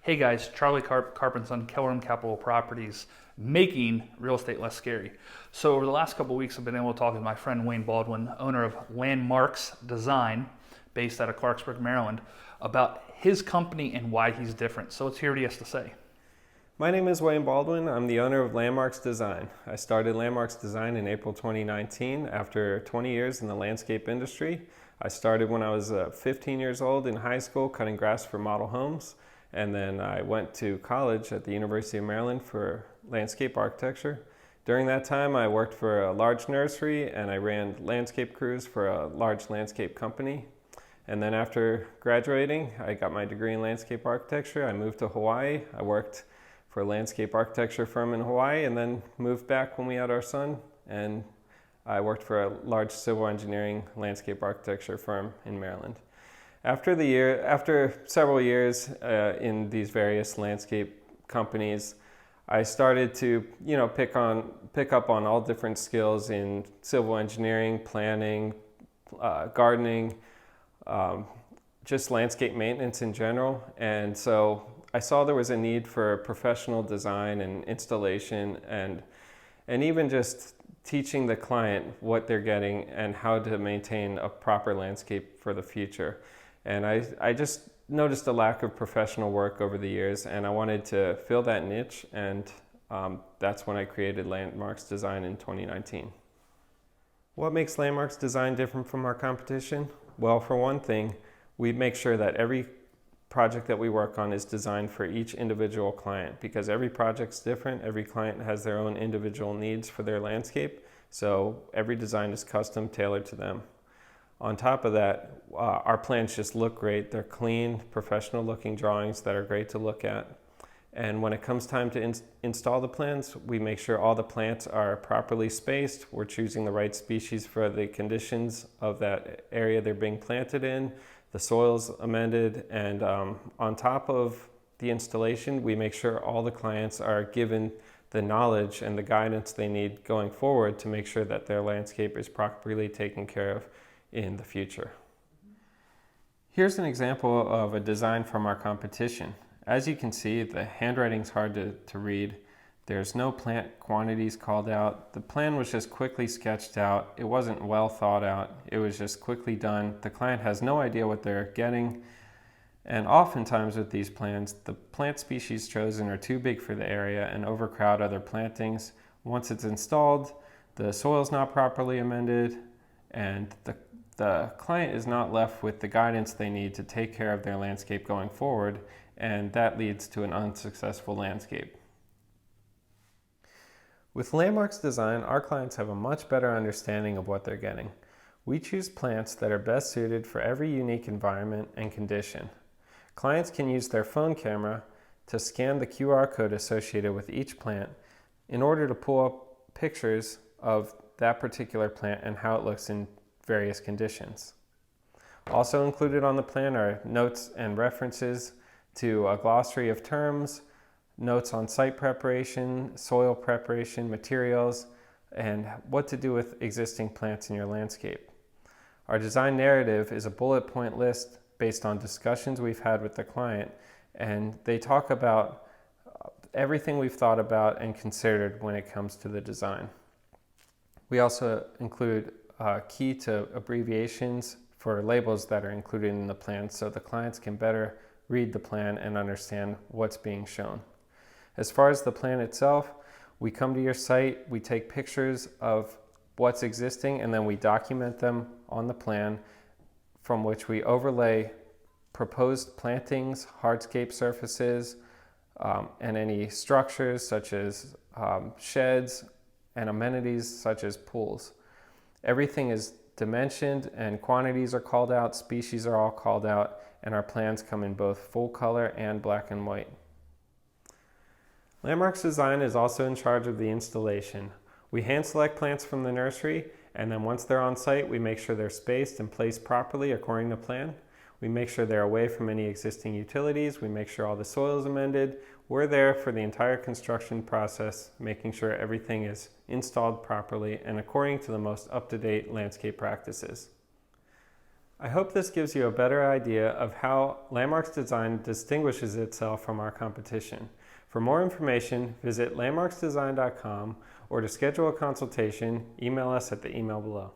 Hey guys, Charlie Carp&Son, Keller Capital Properties, making real estate less scary. So over the last couple of weeks, I've been able to talk with my friend Wayne Baldwin, owner of Landmarks Design, based out of Clarksburg, Maryland, about his company and why he's different. So let's hear what he has to say. My name is Wayne Baldwin. I'm the owner of Landmarks Design. I started Landmarks Design in April 2019 after 20 years in the landscape industry. I started when I was 15 years old in high school cutting grass for model homes, and then I went to college at the University of Maryland for landscape architecture. During that time, I worked for a large nursery and I ran landscape crews for a large landscape company. And then after graduating, I got my degree in landscape architecture. I moved to Hawaii. I worked for a landscape architecture firm in Hawaii and then moved back when we had our son, and I worked for a large civil engineering landscape architecture firm in Maryland. After several years in these various landscape companies, I started to pick up on all different skills in civil engineering, planning, gardening, just landscape maintenance in general. And so I saw there was a need for professional design and installation and even just teaching the client what they're getting and how to maintain a proper landscape for the future. And I just noticed a lack of professional work over the years, and I wanted to fill that niche, and that's when I created Landmarks Design in 2019. What makes Landmarks Design different from our competition? Well, for one thing, we make sure that every project that we work on is designed for each individual client, because every project's different. Every client has their own individual needs for their landscape, so every design is custom tailored to them. On top of that, our plans just look great. They're clean, professional looking drawings that are great to look at. And when it comes time to install the plants, we make sure all the plants are properly spaced. We're choosing the right species for the conditions of that area they're being planted in. The soil's amended, and on top of the installation, we make sure all the clients are given the knowledge and the guidance they need going forward to make sure that their landscape is properly taken care of in the future. Here's an example of a design from our competition. As you can see, the handwriting's hard to read. There's no plant quantities called out. The plan was just quickly sketched out. It wasn't well thought out. It was just quickly done. The client has no idea what they're getting. And oftentimes with these plans, the plant species chosen are too big for the area and overcrowd other plantings. Once it's installed, the soil's not properly amended, and the client is not left with the guidance they need to take care of their landscape going forward, and that leads to an unsuccessful landscape. With Landmarks Design, our clients have a much better understanding of what they're getting. We choose plants that are best suited for every unique environment and condition. Clients can use their phone camera to scan the QR code associated with each plant in order to pull up pictures of that particular plant and how it looks in various conditions. Also included on the plan are notes and references to a glossary of terms, notes on site preparation, soil preparation, materials, and what to do with existing plants in your landscape. Our design narrative is a bullet point list based on discussions we've had with the client, and they talk about everything we've thought about and considered when it comes to the design. We also include key to abbreviations for labels that are included in the plan so the clients can better read the plan and understand what's being shown. As far as the plan itself, we come to your site, we take pictures of what's existing, and then we document them on the plan, from which we overlay proposed plantings, hardscape surfaces, and any structures such as sheds and amenities such as pools. Everything is dimensioned and quantities are called out, species are all called out, and our plans come in both full color and black and white. Landmarks Design is also in charge of the installation. We hand select plants from the nursery, and then once they're on site, we make sure they're spaced and placed properly according to plan. We make sure they're away from any existing utilities. We make sure all the soil is amended. We're there for the entire construction process, making sure everything is installed properly and according to the most up-to-date landscape practices. I hope this gives you a better idea of how Landmarks Design distinguishes itself from our competition. For more information, visit landmarksdesign.com, or to schedule a consultation, email us at the email below.